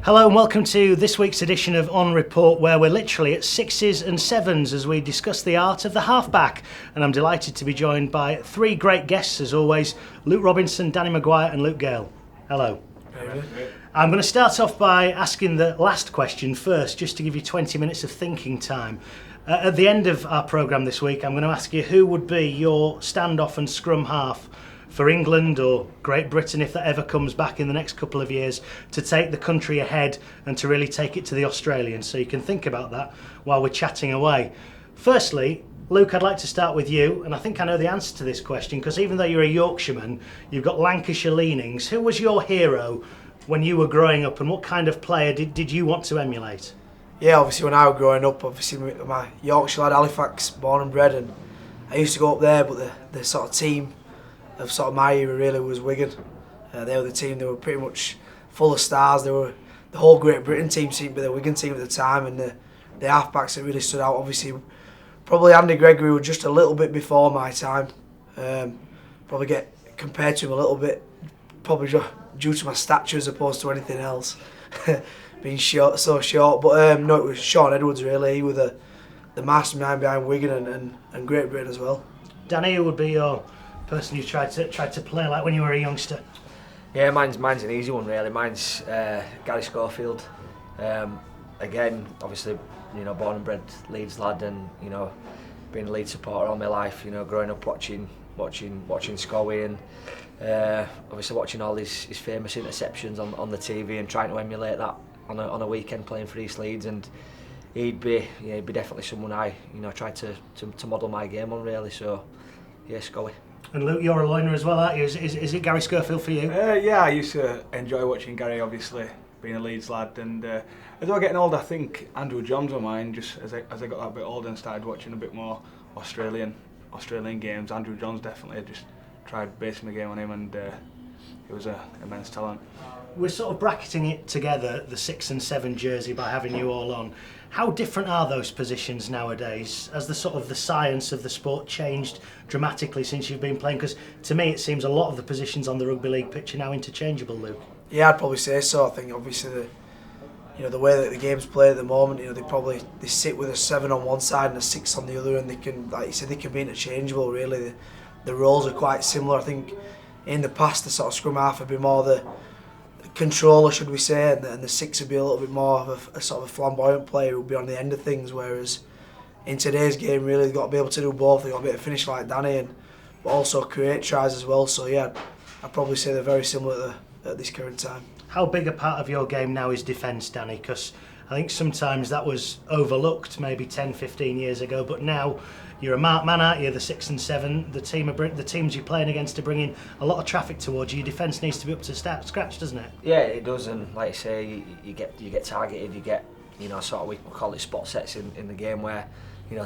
Hello and welcome to this week's edition of On Report, where we're literally at sixes and sevens as we discuss the art of the halfback. And I'm delighted to be joined by three great guests as always: Luke Robinson, Danny McGuire and Luke Gale. Hello. I'm going to start off by asking the last question first, just to give you 20 minutes of thinking time. At the end of our programme this week, I'm going to ask you who would be your standoff and scrum half for England or Great Britain, if that ever comes back in the next couple of years, to take the country ahead and to really take it to the Australians. So you can think about that while we're chatting away. Firstly, Luke, I'd like to start with you, and I think I know the answer to this question, because even though you're a Yorkshireman, you've got Lancashire leanings. Who was your hero when you were growing up, and what kind of player did you want to emulate? Yeah, obviously when I was growing up, obviously my Yorkshire lad, Halifax, born and bred, and I used to go up there, but the sort of team of sort of my era really was Wigan. They were the team. They were pretty much full of stars. They were the whole Great Britain team seemed to be the Wigan team at the time, and the halfbacks that really stood out. Obviously, probably Andy Gregory was just a little bit before my time. Probably get compared to him a little bit, probably due to my stature as opposed to anything else, being so short. But no, it was Sean Edwards really. He was the mastermind behind Wigan and Great Britain as well. Danny, who would be your person you tried to play like when you were a youngster? Yeah, mine's an easy one really. Mine's Gary Schofield. Again, obviously, born and bred Leeds lad, and being a Leeds supporter all my life. Growing up watching Scowie, and obviously watching all his famous interceptions on the TV and trying to emulate that on a weekend playing for East Leeds. And he'd be definitely someone I tried to model my game on really. So yeah, Scowie. And Luke, you're a loiner as well, aren't you? Is it Gary Schofield for you? Yeah, I used to enjoy watching Gary, obviously, being a Leeds lad. And as I was getting older, I think Andrew Johns were mine, just as I got that bit older and started watching a bit more Australian games. Andrew Johns definitely just tried basing the game on him, and he was an immense talent. We're sort of bracketing it together, the 6 and 7 jersey, by having you all on. How different are those positions nowadays? Has the science of the sport changed dramatically since you've been playing? Because to me it seems a lot of the positions on the rugby league pitch are now interchangeable, Luke. Yeah, I'd probably say so. I think obviously the way that the game's played at the moment, they sit with a 7 on one side and a 6 on the other, and they can, like you said, they can be interchangeable really. The roles are quite similar. I think in the past the sort of scrum half would be more the controller, should we say, and the 6 would be a little bit more of a sort of a flamboyant player who would be on the end of things, whereas in today's game really they've got to be able to do both. They've got to be able to finish like Danny, but also create tries as well. So yeah, I'd probably say they're very similar at this current time. How big a part of your game now is defence, Danny? Because I think sometimes that was overlooked maybe 10, 15 years ago, but now you're a marked man, aren't you? The 6 and 7, the teams you're playing against are bringing a lot of traffic towards you. Your defence needs to be up to scratch, doesn't it? Yeah, it does, and like I say, you get targeted. You get sort of, we call it spot sets in the game, where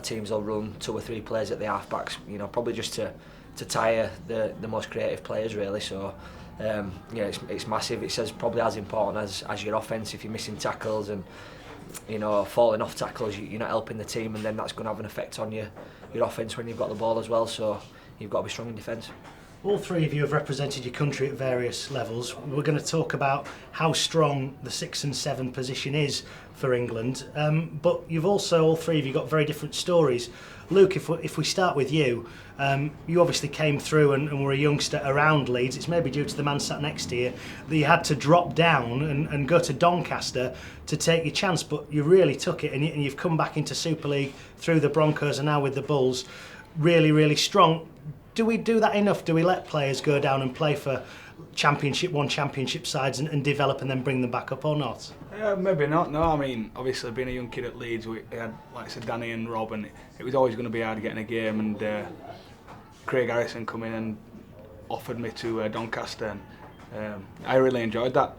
teams will run 2 or 3 players at the halfbacks. Probably just to tire the most creative players really. So it's massive. It's probably as important as your offence. If you're missing tackles and falling off tackles, you're not helping the team, and then that's going to have an effect on your offence when you've got the ball as well. So you've got to be strong in defence. All three of you have represented your country at various levels. We're going to talk about how strong the 6 and 7 position is for England, but you've also, all three of you, got very different stories. Luke, if we start with you, you obviously came through and were a youngster around Leeds. It's maybe due to the man sat next to you that you had to drop down and go to Doncaster to take your chance, but you really took it, and you've come back into Super League through the Broncos and now with the Bulls, really, really strong. Do we do that enough? Do we let players go down and play for championship sides and develop and then bring them back up, or not? Maybe not, no. I mean, obviously being a young kid at Leeds, we had, like I said, Danny and Rob, and it was always going to be hard getting a game, and Craig Harrison come in and offered me to Doncaster, and I really enjoyed that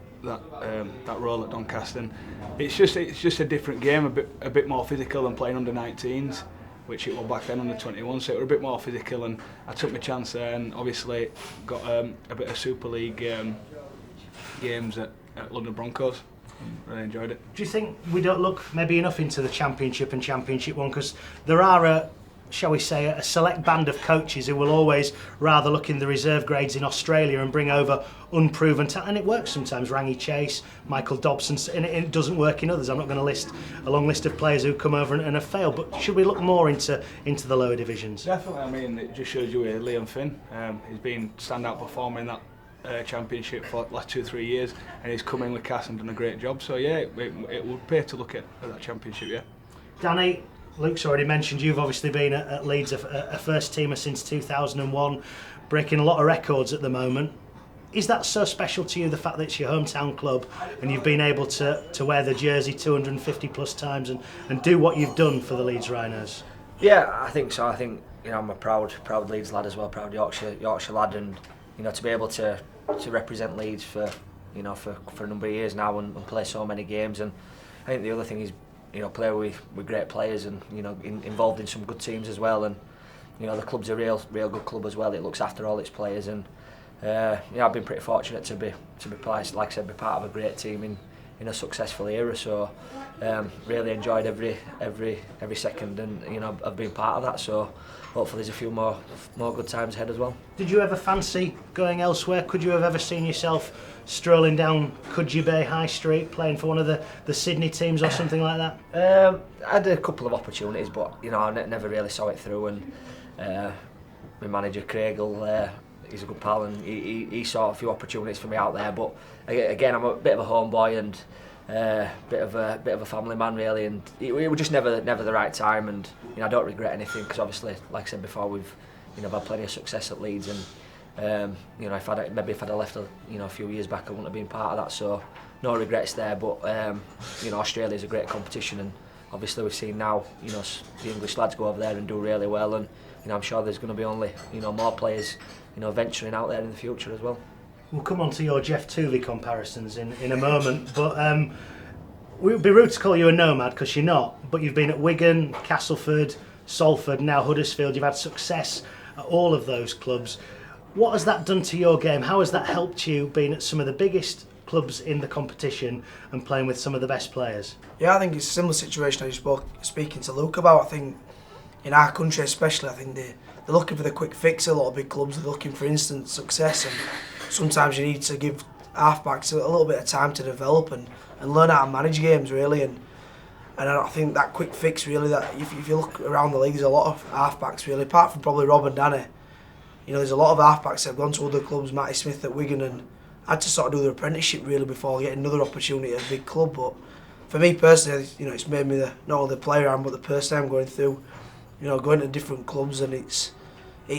role at Doncaster. And it's just a different game, a bit more physical than playing under 19s, which it was back then under 21, so it was a bit more physical, and I took my chance there, and obviously got a bit of Super League games at London Broncos. Really enjoyed it. Do you think we don't look maybe enough into the Championship and Championship 1? Because there are shall we say, a select band of coaches who will always rather look in the reserve grades in Australia and bring over unproven talent. And it works sometimes. Rangi Chase, Michael Dobson, and it doesn't work in others. I'm not going to list a long list of players who come over and have failed, but should we look more into the lower divisions? Definitely. I mean, it just shows you with Liam Finn. He's been standout performer in that championship for the last 2-3 years, and he's come in with Cass and done a great job. So yeah, it would pay to look at that championship. Yeah. Danny, Luke's already mentioned you've obviously been at Leeds a first teamer since 2001, breaking a lot of records at the moment. Is that so special to you, the fact that it's your hometown club and you've been able to wear the jersey 250 plus times and do what you've done for the Leeds Rhinos? Yeah, I think so. I think, you know, I'm a proud Leeds lad as well, proud Yorkshire lad, and you know, to be able to represent Leeds for a number of years now and play so many games. And I think the other thing is, you know, play with great players and, you know, involved in some good teams as well. And you know, the club's a real good club as well. It looks after all its players, and I've been pretty fortunate to be placed, like I said, be part of a great team in a successful era. So really enjoyed every second, and you know, I've been part of that. So hopefully there's a few more good times ahead as well. Did you ever fancy going elsewhere? Could you have ever seen yourself strolling down Coogee Bay High Street, playing for one of the Sydney teams or something like that? I had a couple of opportunities, but you know, I never really saw it through. And my manager Craig, he's a good pal, and he saw a few opportunities for me out there. But again, I'm a bit of a homeboy and bit of a family man really, and it was just never the right time. And you know, I don't regret anything, because obviously, like I said before, we've had plenty of success at Leeds, and you know, if I'd have left a few years back, I wouldn't have been part of that. So no regrets there. But you know, Australia's a great competition, and obviously we've seen now, you know, the English lads go over there and do really well, and you know, I'm sure there's going to be only, you know, more players, you know, venturing out there in the future as well. We'll come on to your Jeff Tooley comparisons in a moment, but it would be rude to call you a nomad, because you're not. But you've been at Wigan, Castleford, Salford, now Huddersfield. You've had success at all of those clubs. What has that done to your game? How has that helped you, being at some of the biggest clubs in the competition and playing with some of the best players? Yeah, I think it's a similar situation I was speaking to Luke about. I think in our country especially, I think they're looking for the quick fix. A lot of big clubs are looking for instant success, and sometimes you need to give halfbacks a little bit of time to develop and learn how to manage games really. And I think that quick fix really, that if you look around the league, there's a lot of halfbacks really, apart from probably Rob and Danny. You know, there's a lot of halfbacks that have gone to other clubs, Matty Smith at Wigan, and had to sort of do their apprenticeship really before getting another opportunity at a big club. But for me personally, you know, it's made me not only the player I am, but the person I'm going through. You know, going to different clubs, and it's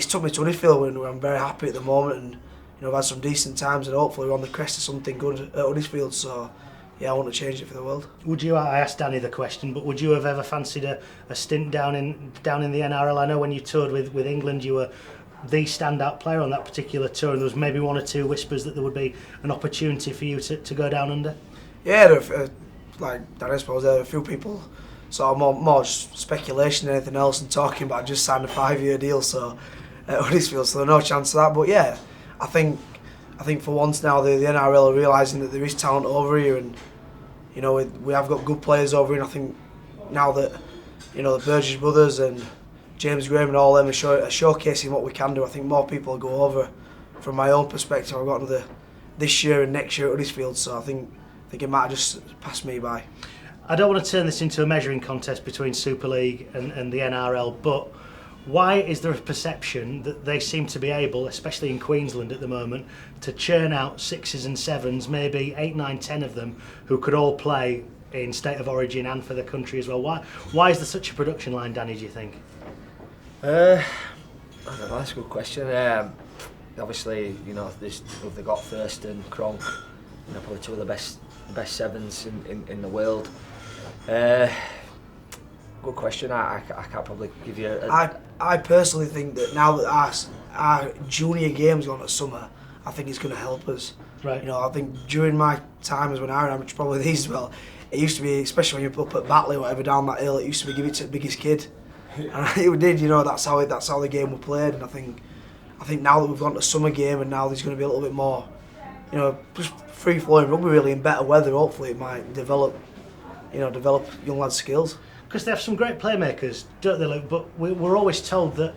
took me to Huddersfield, where I'm very happy at the moment, and you know, I've had some decent times, and hopefully we're on the crest of something good at Huddersfield. So yeah, I want to change it for the world. Would you? I asked Danny the question, but would you have ever fancied a stint down in the NRL? I know when you toured with England, you were the standout player on that particular tour, and there was maybe one or two whispers that there would be an opportunity for you to go down under. Yeah, like I suppose there are a few people, sort of more speculation than anything else, and talking about just signed a 5-year deal, so at Huddersfield, so there's no chance of that. But yeah, I think for once now the NRL are realising that there is talent over here, and you know, we have got good players over here. And I think now that, you know, the Burgess brothers and James Graham and all them are showcasing what we can do, I think more people will go over. From my own perspective, I've got another this year and next year at Huddersfield, so I think it might have just passed me by. I don't want to turn this into a measuring contest between Super League and the NRL, but why is there a perception that they seem to be able, especially in Queensland at the moment, to churn out 6s and 7s, maybe 8, 9, 10 of them, who could all play in State of Origin and for the country as well? Why is there such a production line, Danny, do you think? I don't know, that's a good question. Obviously, you know, they got Thurston, Cronk, you know, probably two of the best 7s in the world. Good question. I can't probably give you I personally think that now that our junior game's gone at summer, I think it's going to help us. Right. You know, I think during my time as when I ran, which probably these as well, it used to be, especially when you're up at Batley or whatever down that hill, it used to be give it to the biggest kid. And it did, you know, that's how the game was played. And I think now that we've gone to summer game, and now there's going to be a little bit more, you know, just free flowing rugby really in better weather. Hopefully, it might develop young lads' skills. Because they have some great playmakers, don't they, Luke? But we're always told that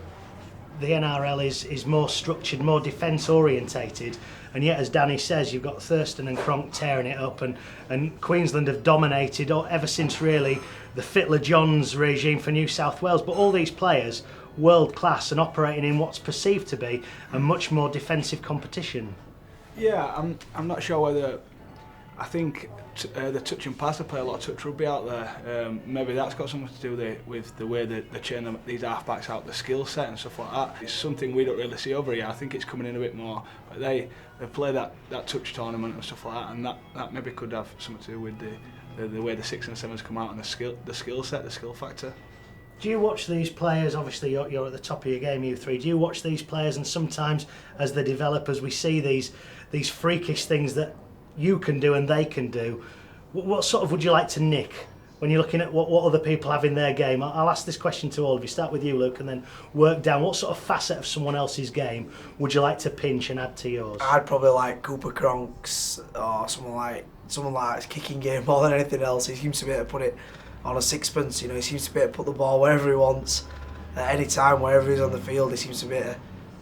the NRL is more structured, more defence orientated, and yet, as Danny says, you've got Thurston and Cronk tearing it up, and Queensland have dominated ever since really the Fittler-Johns regime for New South Wales. But all these players, world class and operating in what's perceived to be a much more defensive competition. Yeah, I'm not sure whether. I think the touch and pass, they play a lot of touch rugby out there. Maybe that's got something to do with the way they churn these halfbacks out, the skill set and stuff like that. It's something we don't really see over here. I think it's coming in a bit more. But they play that touch tournament and stuff like that, and that maybe could have something to do with the way the 6 and 7s come out and the skill set, the skill factor. Do you watch these players? Obviously, you're at the top of your game, you three. Do you watch these players, and sometimes as they develop, as we see these freakish things that you can do and they can do, what sort of would you like to nick when you're looking at what other people have in their game? I'll ask this question to all of you. Start with you, Luke, and then work down. What sort of facet of someone else's game would you like to pinch and add to yours? I'd probably like Cooper Cronks or someone like his kicking game more than anything else. He seems to be able to put it on a sixpence. He seems to be able to put the ball wherever he wants, at any time, wherever he's on the field. He seems to be able to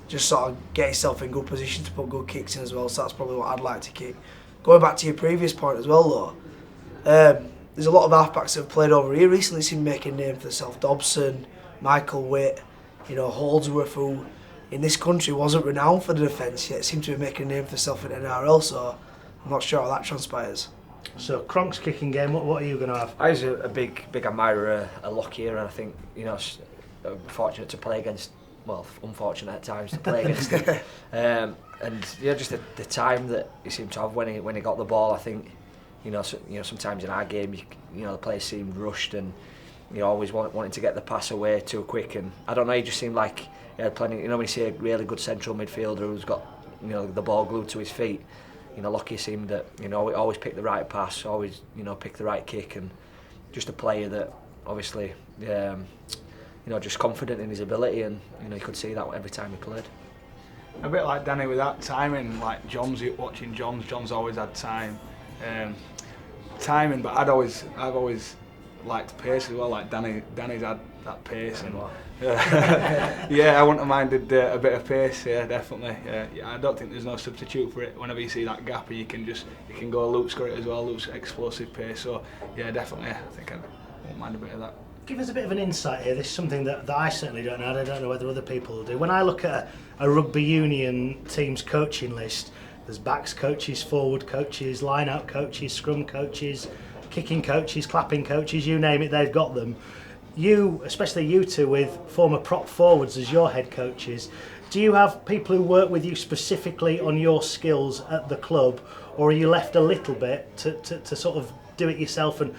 just sort of get himself in good position to put good kicks in as well. So that's probably what I'd like to kick. Going back to your previous point as well, though, there's a lot of halfbacks that have played over here recently. Seem making name for themselves. Dobson, Michael Witt, Holdsworth, who in this country wasn't renowned for the defence yet, seem to be making a name for themselves in NRL. So I'm not sure how that transpires. So Cronk's kicking game. What are you going to have? I was a big admirer of Lockyer, and I think fortunate to play against. Well, unfortunate at times to play against him. And just the time that he seemed to have when he got the ball. I think sometimes in our game, the players seemed rushed and always wanting to get the pass away too quick. And I don't know, he just seemed like he had plenty. When you see a really good central midfielder who's got the ball glued to his feet, Lockyer seemed that always pick the right pass, always pick the right kick, and just a player that obviously. Just confident in his ability, and you could see that every time he played. A bit like Danny with that timing, like watching John's always had timing, but I've always liked pace as well. Like Danny's had that pace, and I wouldn't have minded a bit of pace. Yeah, definitely. I don't think there's no substitute for it. Whenever you see that gap, you can go. Luke's got it as well. Luke's explosive pace. So yeah, definitely. I think I won't mind a bit of that. Give us a bit of an insight here. This is something that I certainly don't know. I don't know whether other people will do. When I look at a rugby union team's coaching list, there's backs coaches, forward coaches, line-out coaches, scrum coaches, kicking coaches, clapping coaches, you name it, they've got them. You, especially you two with former prop forwards as your head coaches, do you have people who work with you specifically on your skills at the club, or are you left a little bit to sort of do it yourself and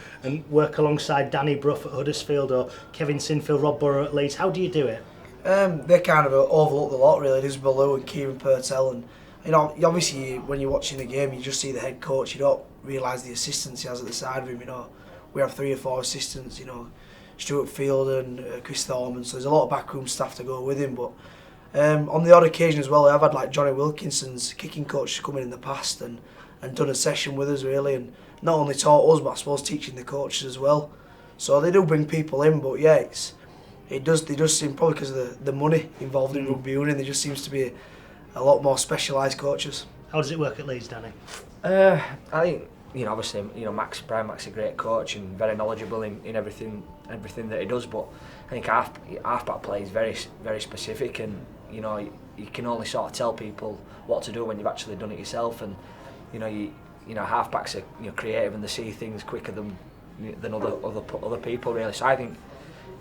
work alongside Danny Brough at Huddersfield or Kevin Sinfield, Rob Burrow at Leeds? How do you do it? They kind of overlook the lot really. There's Baloo and Kieran Purtell, and obviously when you're watching the game you just see the head coach, you don't realise the assistants he has at the side of him. We have 3 or 4 assistants, Stuart Field and Chris Thorman, so there's a lot of backroom staff to go with him. But on the odd occasion as well, I've had like Johnny Wilkinson's kicking coach come in the past and done a session with us really, and not only taught us but I suppose teaching the coaches as well. So they do bring people in, but yeah, they does seem, probably because of the money involved in rugby union, there just seems to be a lot more specialised coaches. How does it work at Leeds, Danny? I think obviously Brian Mack's a great coach and very knowledgeable in everything that he does, but I think halfback play is very very specific, and you can only sort of tell people what to do when you've actually done it yourself, and halfbacks are creative and they see things quicker than other people really. So I think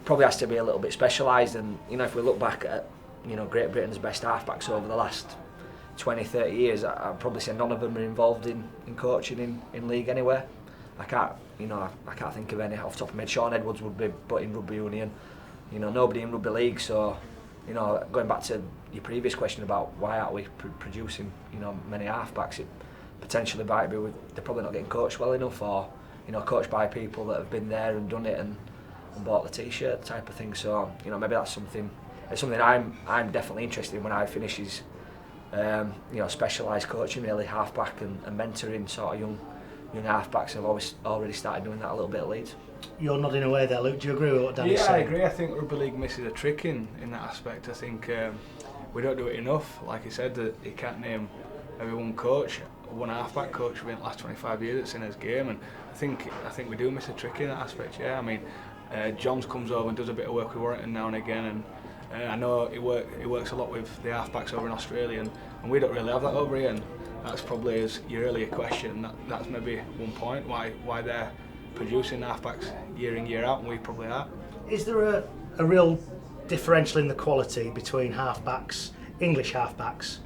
probably has to be a little bit specialised, and if we look back at Great Britain's best halfbacks over the last 20-30 years, I'd probably say none of them are involved in coaching in league anywhere. I can't think of any off the top of my head. Sean Edwards would be, but in rugby union, nobody in rugby league. So going back to your previous question about why aren't we producing many halfbacks, it potentially might be they're probably not getting coached well enough, or coached by people that have been there and done it and bought the t-shirt type of thing. So maybe that's something. It's something I'm definitely interested in when I finish is specialised coaching, really halfback and mentoring sort of young halfbacks have already started doing that a little bit at Leeds. You're nodding away there, Luke. Do you agree with what Danny's Yeah, saying? I agree. I think Rugby League misses a trick in that aspect. I think we don't do it enough. Like he said, that you can't name every one coach, one halfback coach within the last 25 years that's in his game, and I think we do miss a trick in that aspect. Yeah, I mean, Johns comes over and does a bit of work with Warrington now and again, and I know he works a lot with the halfbacks over in Australia, and we don't really have that over here. And that's probably, as your earlier question, that's maybe one point why they're producing halfbacks year in year out and we probably aren't. Is there a real differential in the quality between halfbacks, English halfbacks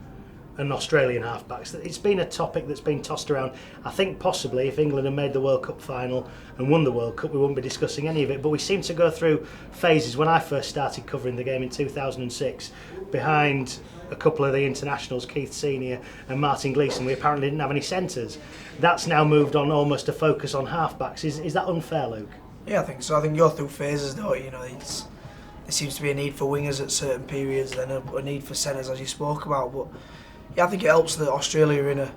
and Australian halfbacks? It's been a topic that's been tossed around. I think possibly if England had made the World Cup final and won the World Cup, we wouldn't be discussing any of it, but we seem to go through phases. When I first started covering the game in 2006, behind a couple of the internationals, Keith Senior and Martin Gleeson, we apparently didn't have any centres. That's now moved on almost to focus on halfbacks. Is that unfair, Luke? Yeah, I think so. I think you go through phases, though. You know, there seems to be a need for wingers at certain periods, then a need for centres, as you spoke about. But yeah, I think it helps that Australia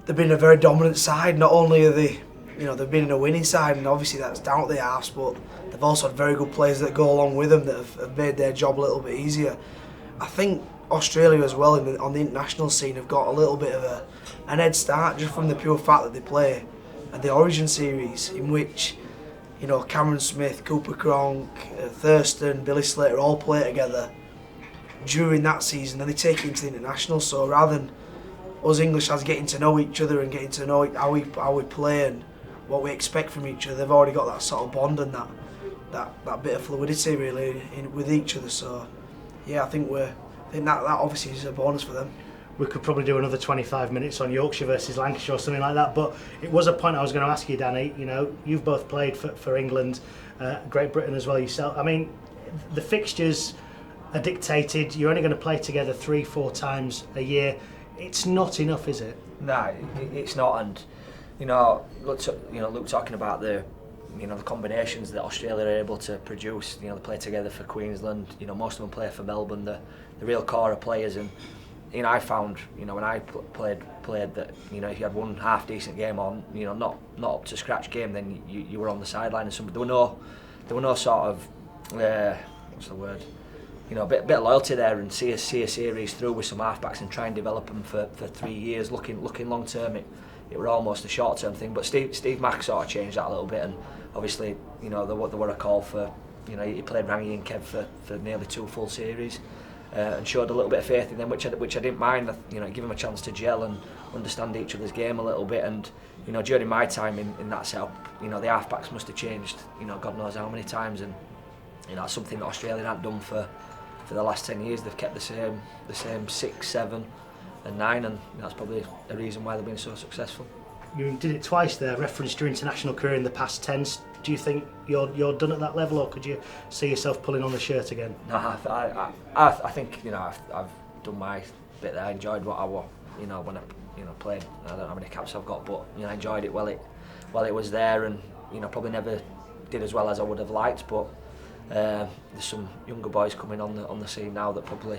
they've been a very dominant side. Not only are they, they've been in a winning side, and obviously that's down at the arse, but they've also had very good players that go along with them that have made their job a little bit easier. I think Australia as well on the international scene have got a little bit of an head start just from the pure fact that they play at the Origin series, in which Cameron Smith, Cooper Cronk, Thurston, Billy Slater all play together during that season, and they take it into the international. So rather than us English lads getting to know each other and getting to know how we play and what we expect from each other, they've already got that sort of bond and that bit of fluidity really with each other. So yeah, I think that obviously is a bonus for them. We could probably do another 25 minutes on Yorkshire versus Lancashire or something like that, but it was a point I was going to ask you, Danny. You've both played for England, Great Britain as well yourself. I mean, the fixtures are dictated. You're only going to play together 3-4 times a year. It's not enough, is it? No, it's not. And Luke talking about the combinations that Australia are able to produce. They play together for Queensland. Most of them play for Melbourne. The real core of players. And I found when I played that if you had one half decent game on, not up to scratch game, then you were on the sideline. And there were no sort of what's the word? A bit of loyalty there, and see a series through with some halfbacks and try and develop them for 3 years. Looking long term, it were almost a short term thing. But Steve Mack sort of changed that a little bit, and obviously there were a call for he played Rangi and Kev for nearly 2 full series, and showed a little bit of faith in them, which I didn't mind. Give them a chance to gel and understand each other's game a little bit. And during my time in that setup, the halfbacks must have changed God knows how many times, and that's something that Australia hadn't done for the last 10 years. They've kept the same 6, 7 and 9, and that's probably a reason why they've been so successful. You did it twice there, referenced your international career in the past tense. Do you think you're done at that level, or could you see yourself pulling on the shirt again? No, I think I've done my bit there. I enjoyed what I was, when I played. I don't know how many caps I've got, but I enjoyed it while it was there, and probably never did as well as I would have liked, but there's some younger boys coming on the scene now that probably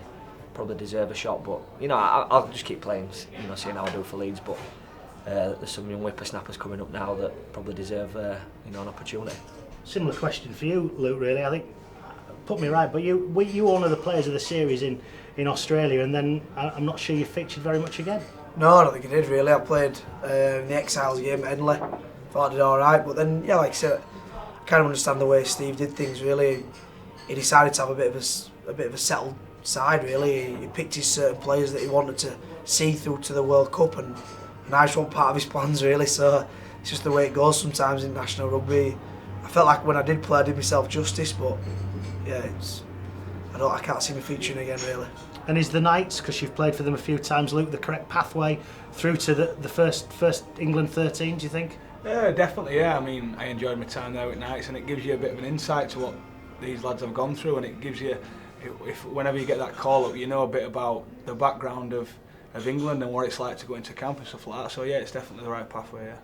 deserve a shot. But I'll just keep playing, seeing how I do for Leeds. But there's some young whippersnappers coming up now that probably deserve an opportunity. Similar question for you, Luke. Really, I think put me right, but you were one of the players of the series in Australia, and then I'm not sure you featured very much again. No, I don't think I did really. I played in the Exiles game at Henley. Thought I did all right, but then like I said, I kind of understand the way Steve did things. Really, he decided to have a bit of a settled side. Really, he picked his certain players that he wanted to see through to the World Cup, and I just wasn't part of his plans really. So it's just the way it goes sometimes in national rugby. I felt like when I did play, I did myself justice, but yeah, I can't see me featuring again really. And is the Knights, because you've played for them a few times, Luke, the correct pathway through to the first England 13? Do you think? Yeah, definitely. Yeah, I mean, I enjoyed my time there at Knights, and it gives you a bit of an insight to what these lads have gone through, and it gives you, if whenever you get that call up, a bit about the background of England and what it's like to go into camp and stuff like that. So yeah, it's definitely the right pathway. Yeah.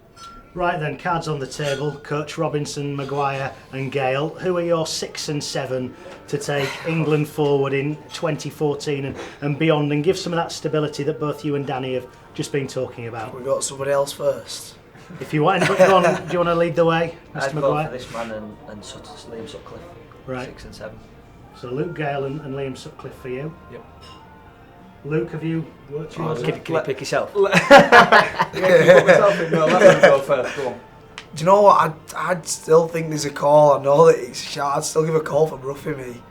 Right then, cards on the table. Coach Robinson, McGuire and Gale. Who are your 6 and 7 to take England forward in 2014 and beyond, and give some of that stability that both you and Danny have just been talking about? We got somebody else first. If you want, anybody, do you want to lead the way, Mr. I'd go McGuire? for this man and Liam Sutcliffe, Right. 6 and 7. So Luke Gale and Liam Sutcliffe for you. Yep. Luke, have you worked yours? Can you pick yourself? Yeah, put myself in. No, let me go first. Go on. Do you know what? I'd still think there's a call. I know that it's a shout. I'd still give a call for Bruffy, me.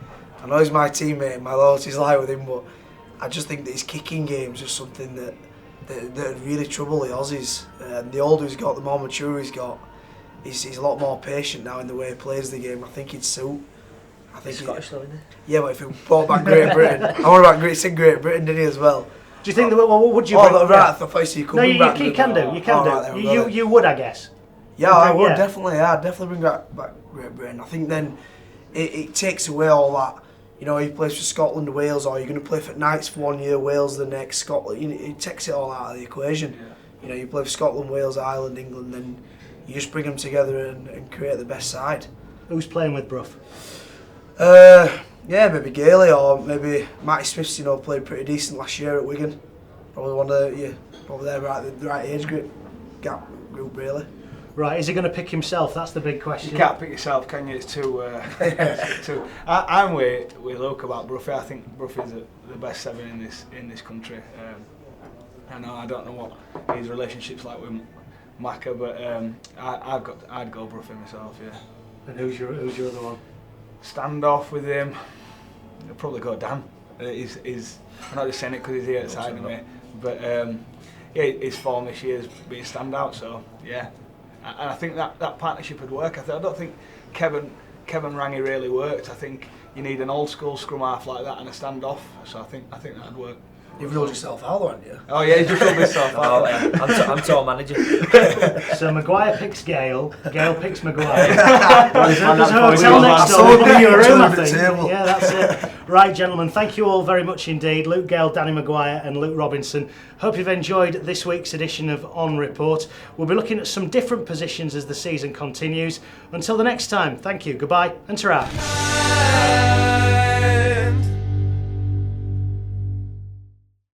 I know he's my teammate and my loyalty's lie with him, but I just think that his kicking game's just something that really trouble the Aussies. The older he's got, the more mature he's got. He's a lot more patient now in the way he plays the game. I think he'd suit. I think He's Scottish though, isn't he? Yeah, but if he brought back Great Britain, I want about Great Britain, didn't he, as well? Do you think that? Well, what would you? Oh, bring, right. I thought you could no, bring back. you can do. You can Oh, do. right, there we go then. You would, I guess. Yeah, I would Yeah. definitely. Yeah, I'd definitely bring back Great Britain. I think then it takes away all that. You know, he plays for Scotland, Wales, or you're going to play for Knights for 1 year, Wales the next, Scotland. You know, it takes it all out of the equation. Yeah. You know, you play for Scotland, Wales, Ireland, England, and you just bring them together and create the best side. Who's playing with Bruff? Yeah, maybe Gailey or maybe Matty Smith's. You know, played pretty decent last year at Wigan. Probably one of probably there the right age group really. Right, is he going to pick himself? That's the big question. You can't pick yourself, can you? It's too. I'm with Luke about Bruffy. I think Bruffy's the best 7 in this country. I don't know what his relationship's like with Macca, but I'd go Bruffy myself. Yeah. And who's your other one? Stand off with him. I'll probably go Dan. He's I'm not just saying it because he's here at the side of me, but yeah, his form this year has been standout. So yeah, and I think that partnership would work. I don't think Kevin Rangy really worked. I think you need an old school scrum half like that and a standoff. So I think that'd work. You've ruled yourself out, haven't you? Oh yeah, you just ruled yourself out. Oh, yeah. I'm tour manager. So McGuire picks Gale picks McGuire. There's a hotel next door. saw We'll give you a them room, I at the think. table. Yeah, that's it. Right, gentlemen, thank you all very much indeed. Luke Gale, Danny McGuire and Luke Robinson. Hope you've enjoyed this week's edition of On Report. We'll be looking at some different positions as the season continues. Until the next time, thank you, goodbye and ta-ra.